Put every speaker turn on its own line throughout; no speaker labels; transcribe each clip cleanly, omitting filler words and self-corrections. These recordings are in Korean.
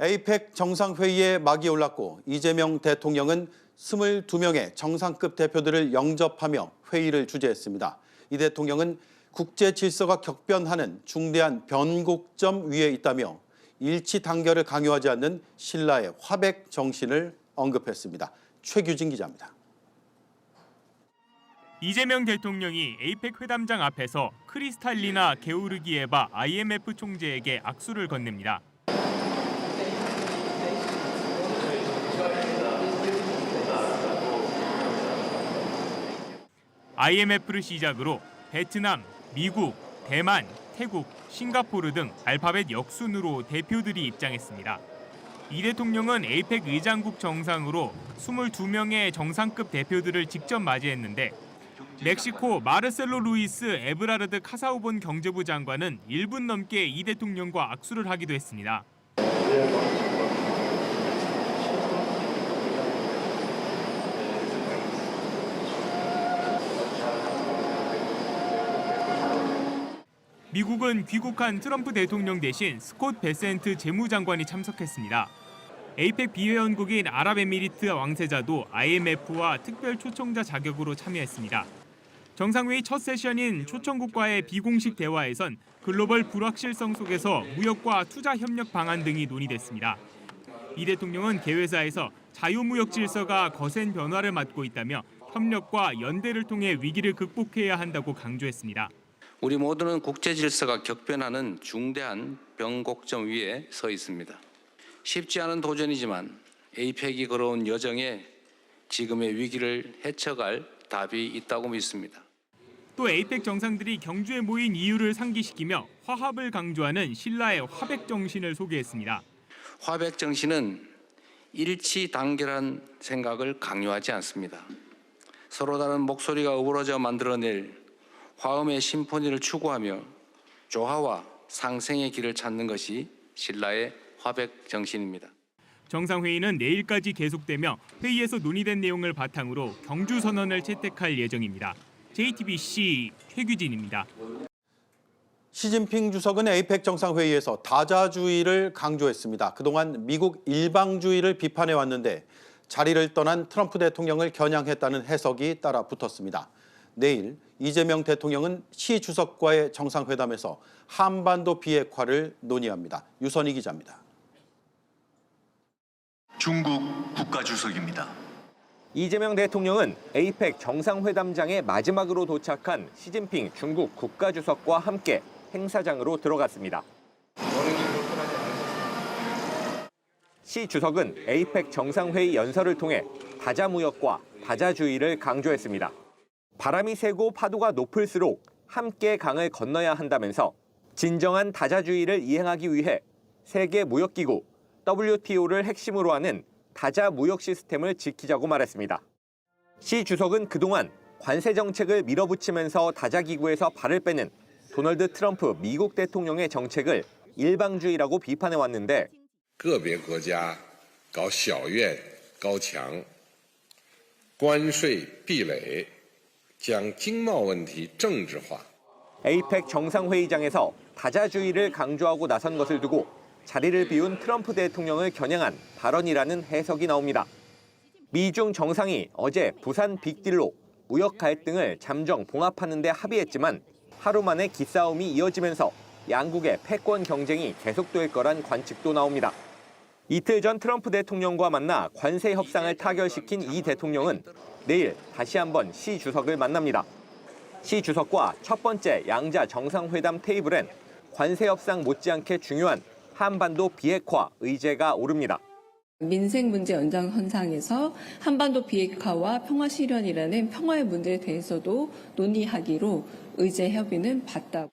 에이펙 정상회의에 막이 올랐고 이재명 대통령은 22명의 정상급 대표들을 영접하며 회의를 주재했습니다. 이 대통령은 국제 질서가 격변하는 중대한 변곡점 위에 있다며 일치 단결을 강요하지 않는 신라의 화백 정신을 언급했습니다. 최규진 기자입니다.
이재명 대통령이 에이펙 회담장 앞에서 크리스탈리나 게오르기에바 IMF 총재에게 악수를 건넵니다. IMF를 시작으로 베트남, 미국, 대만, 태국, 싱가포르 등 알파벳 역순으로 대표들이 입장했습니다. 이 대통령은 에이펙 의장국 정상으로 22명의 정상급 대표들을 직접 맞이했는데 멕시코 마르셀로 루이스 에브라르드 카사우본 경제부 장관은 1분 넘게 이 대통령과 악수를 하기도 했습니다. 미국은 귀국한 트럼프 대통령 대신 스콧 베센트 재무장관이 참석했습니다. 에이펙 비회원국인 아랍에미리트 왕세자도 IMF와 특별 초청자 자격으로 참여했습니다. 정상회의 첫 세션인 초청국과의 비공식 대화에선 글로벌 불확실성 속에서 무역과 투자 협력 방안 등이 논의됐습니다. 이 대통령은 개회사에서 자유무역 질서가 거센 변화를 맞고 있다며 협력과 연대를 통해 위기를 극복해야 한다고 강조했습니다.
우리 모두는 국제 질서가 격변하는 중대한 변곡점 위에 서 있습니다. 쉽지 않은 도전이지만 에이펙이 걸어온 여정에 지금의 위기를 헤쳐갈 답이 있다고 믿습니다.
또 에이펙 정상들이 경주에 모인 이유를 상기시키며 화합을 강조하는 신라의 화백 정신을 소개했습니다.
화백 정신은 일치 단결한 생각을 강요하지 않습니다. 서로 다른 목소리가 어우러져 만들어낼 화음의 심포니를 추구하며 조화와 상생의 길을 찾는 것이 신라의 화백 정신입니다.
정상회의는 내일까지 계속되며 회의에서 논의된 내용을 바탕으로 경주선언을 채택할 예정입니다. JTBC 최규진입니다.
시진핑 주석은 에이펙 정상회의에서 다자주의를 강조했습니다. 그동안 미국 일방주의를 비판해왔는데 자리를 떠난 트럼프 대통령을 겨냥했다는 해석이 따라 붙었습니다. 내일 이재명 대통령은 시 주석과의 정상회담에서 한반도 비핵화를 논의합니다. 유선희 기자입니다.
중국 국가주석입니다.
이재명 대통령은 에이펙 정상회담장에 마지막으로 도착한 시진핑 중국 국가주석과 함께 행사장으로 들어갔습니다. 시 주석은 에이펙 정상회의 연설을 통해 다자무역과 다자주의를 강조했습니다. 바람이 세고 파도가 높을수록 함께 강을 건너야 한다면서 진정한 다자주의를 이행하기 위해 세계무역기구 WTO를 핵심으로 하는 다자무역 시스템을 지키자고 말했습니다. 시 주석은 그동안 관세 정책을 밀어붙이면서 다자기구에서 발을 빼는 도널드 트럼프 미국 대통령의 정책을 일방주의라고 비판해왔는데
个别国家搞小院高墙关税壁垒将经贸问题政治化
에이펙 정상회의장에서 다자주의를 강조하고 나선 것을 두고 자리를 비운 트럼프 대통령을 겨냥한 발언이라는 해석이 나옵니다. 미중 정상이 어제 부산 빅딜로 무역 갈등을 잠정 봉합하는 데 합의했지만 하루 만에 기싸움이 이어지면서 양국의 패권 경쟁이 계속될 거란 관측도 나옵니다. 이틀 전 트럼프 대통령과 만나 관세 협상을 타결시킨 이 대통령은 내일 다시 한번 시 주석을 만납니다. 시 주석과 첫 번째 양자 정상회담 테이블엔 관세 협상 못지않게 중요한 한반도 비핵화 의제가 오릅니다.
민생 문제 연장선상에서 한반도 비핵화와 평화 실현이라는 평화의 문제에 대해서도 논의하기로 의제 협의는 봤다.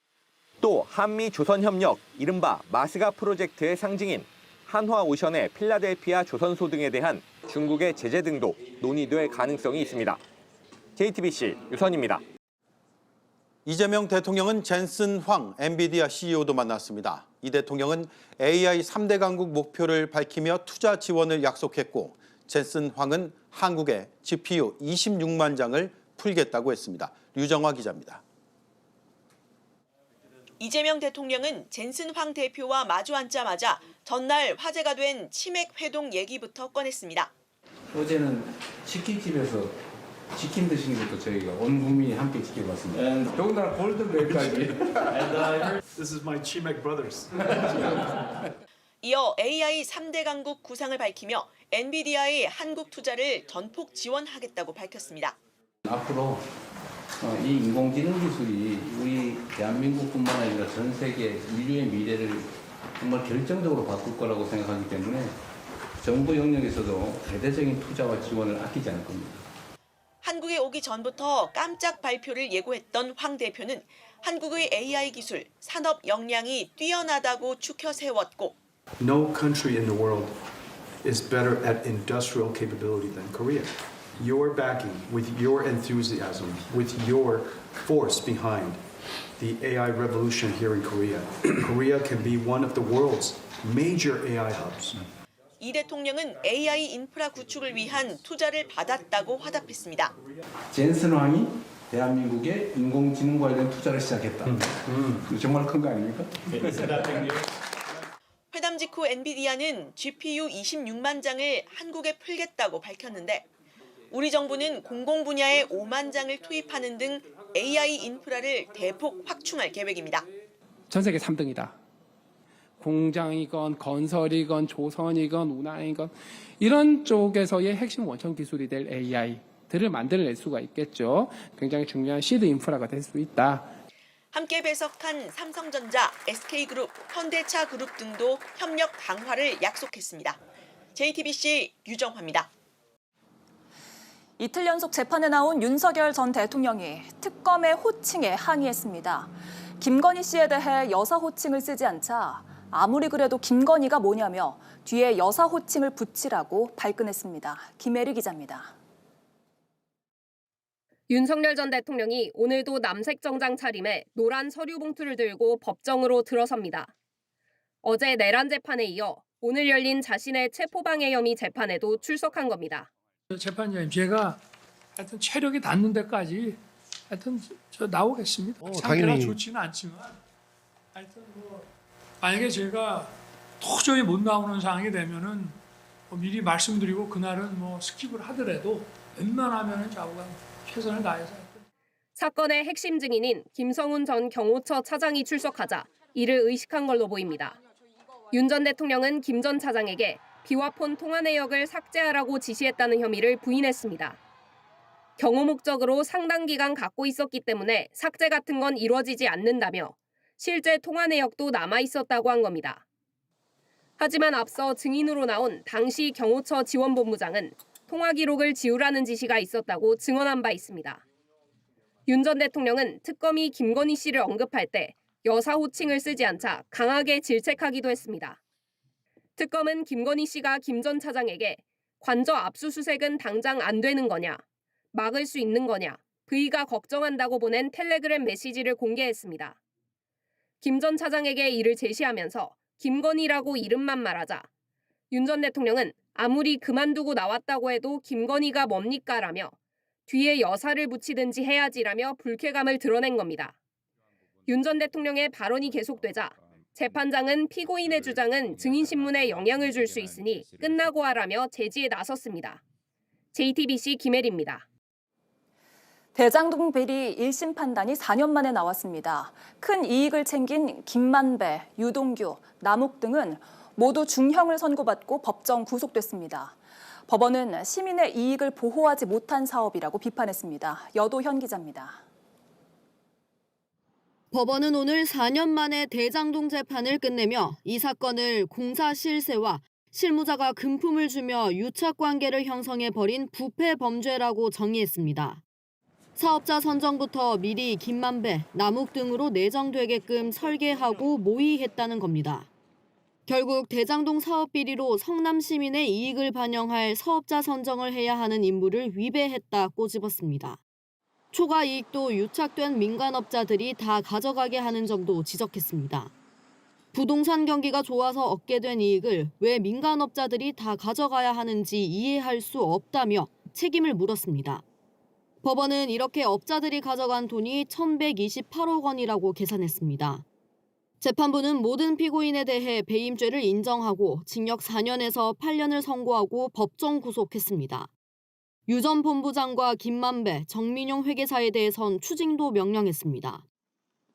또 한미 조선협력, 이른바 마스가 프로젝트의 상징인 한화오션의 필라델피아 조선소 등에 대한 중국의 제재 등도 논의될 가능성이 있습니다. JTBC 유선입니다.
이재명 대통령은 젠슨 황 엔비디아 CEO도 만났습니다. 이 대통령은 AI 3대 강국 목표를 밝히며 투자 지원을 약속했고 젠슨 황은 한국에 GPU 26만 장을 풀겠다고 했습니다. 류정화 기자입니다.
이재명 대통령은 젠슨 황 대표와 마주 앉자마자 전날 화제가 된 치맥 회동 얘기부터 꺼냈습니다.
어제는 치킨집에서 치킨 드시는 것도 저희가 온 국민이 함께 지켜봤습니다. 더군다나 골든벨까지.
This is my Chimek brothers.
이어 AI 3대 강국 구상을 밝히며 엔비디아의 한국 투자를 전폭 지원하겠다고 밝혔습니다.
앞으로 이 인공지능 기술이 우리 대한민국뿐만 아니라 전 세계 인류의 미래를 정말 결정적으로 바꿀 거라고 생각하기 때문에 정부 영역에서도 대대적인 투자와 지원을 아끼지 않을 겁니다.
한국에 오기 전부터 깜짝 발표를 예고했던 황 대표는 한국의 AI 기술, 산업 역량이 뛰어나다고 추켜 세웠고
No country in the world is better at industrial capability than Korea. Your backing, with your enthusiasm, with your force behind the AI revolution here in Korea, Korea can be one of the world's major AI hubs.
이 대통령은 AI 인프라 구축을 위한 투자를 받았다고 화답했습니다.
젠슨 왕이 대한민국에 인공지능 관련 투자를 시작했다. 정말 큰 거 아닙니까?
회담 직후 엔비디아는 GPU 26만 장을 한국에 풀겠다고 밝혔는데 우리 정부는 공공 분야에 5만 장을 투입하는 등 AI 인프라를 대폭 확충할 계획입니다.
전 세계 3등이다. 공장이건 건설이건 조선이건 운항이건 이런 쪽에서의 핵심 원천 기술이 될 AI들을 만들어낼 수가 있겠죠. 굉장히 중요한 시드 인프라가 될 수 있다.
함께 배석한 삼성전자, SK그룹, 현대차그룹 등도 협력 강화를 약속했습니다. JTBC 유정화입니다.
이틀 연속 재판에 나온 윤석열 전 대통령이 특검의 호칭에 항의했습니다. 김건희 씨에 대해 여사 호칭을 쓰지 않자 아무리 그래도 김건희가 뭐냐며 뒤에 여사 호칭을 붙이라고 발끈했습니다. 김혜리 기자입니다.
윤석열 전 대통령이 오늘도 남색 정장 차림에 노란 서류 봉투를 들고 법정으로 들어섭니다. 어제 내란 재판에 이어 오늘 열린 자신의 체포방해 혐의 재판에도 출석한 겁니다.
재판장님, 제가 하여튼 체력이 닿는 데까지 하여튼 저 나오겠습니다. 상태가
당연히
좋지는 않지만 하여튼 만약에 제가 도저히 못 나오는 상황이 되면은 미리 말씀드리고 그날은 스킵을 하더라도 웬만하면은 좌우가 최선을 다해서.
사건의 핵심 증인인 김성훈 전 경호처 차장이 출석하자 이를 의식한 걸로 보입니다. 윤 전 대통령은 김 전 차장에게 비화폰 통화 내역을 삭제하라고 지시했다는 혐의를 부인했습니다. 경호 목적으로 상당 기간 갖고 있었기 때문에 삭제 같은 건 이루어지지 않는다며 실제 통화 내역도 남아 있었다고 한 겁니다. 하지만 앞서 증인으로 나온 당시 경호처 지원본부장은 통화 기록을 지우라는 지시가 있었다고 증언한 바 있습니다. 윤 전 대통령은 특검이 김건희 씨를 언급할 때 여사 호칭을 쓰지 않자 강하게 질책하기도 했습니다. 특검은 김건희 씨가 김 전 차장에게 관저 압수수색은 당장 안 되는 거냐, 막을 수 있는 거냐, V가 걱정한다고 보낸 텔레그램 메시지를 공개했습니다. 김 전 차장에게 이를 제시하면서 김건희라고 이름만 말하자 윤 전 대통령은 아무리 그만두고 나왔다고 해도 김건희가 뭡니까? 라며 뒤에 여사를 붙이든지 해야지라며 불쾌감을 드러낸 겁니다. 윤 전 대통령의 발언이 계속되자 재판장은 피고인의 주장은 증인신문에 영향을 줄 수 있으니 끝나고 하라며 제지에 나섰습니다. JTBC 김혜리입니다.
대장동 비리 1심 판단이 4년 만에 나왔습니다. 큰 이익을 챙긴 김만배, 유동규, 남욱 등은 모두 중형을 선고받고 법정 구속됐습니다. 법원은 시민의 이익을 보호하지 못한 사업이라고 비판했습니다. 여도현 기자입니다.
법원은 오늘 4년 만에 대장동 재판을 끝내며 이 사건을 공사 실세와 실무자가 금품을 주며 유착관계를 형성해 벌인 부패 범죄라고 정의했습니다. 사업자 선정부터 미리 김만배, 남욱 등으로 내정되게끔 설계하고 모의했다는 겁니다. 결국 대장동 사업 비리로 성남 시민의 이익을 반영할 사업자 선정을 해야 하는 임무를 위배했다 꼬집었습니다. 초과 이익도 유착된 민간업자들이 다 가져가게 하는 점도 지적했습니다. 부동산 경기가 좋아서 얻게 된 이익을 왜 민간업자들이 다 가져가야 하는지 이해할 수 없다며 책임을 물었습니다. 법원은 이렇게 업자들이 가져간 돈이 1,128억 원이라고 계산했습니다. 재판부는 모든 피고인에 대해 배임죄를 인정하고 징역 4년에서 8년을 선고하고 법정 구속했습니다. 유 전 본부장과 김만배, 정민용 회계사에 대해선 추징도 명령했습니다.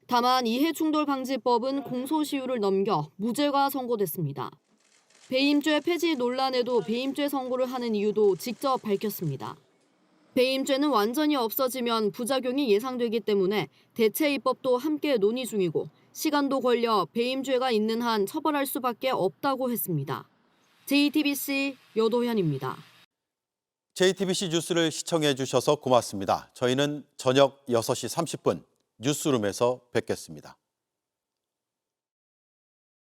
다만 이해충돌방지법은 공소시효를 넘겨 무죄가 선고됐습니다. 배임죄 폐지 논란에도 배임죄 선고를 하는 이유도 직접 밝혔습니다. 배임죄는 완전히 없어지면 부작용이 예상되기 때문에 대체 입법도 함께 논의 중이고 시간도 걸려 배임죄가 있는 한 처벌할 수밖에 없다고 했습니다. JTBC 여도현입니다.
JTBC 뉴스를 시청해 주셔서 고맙습니다. 저희는 저녁 6시 30분 뉴스룸에서 뵙겠습니다.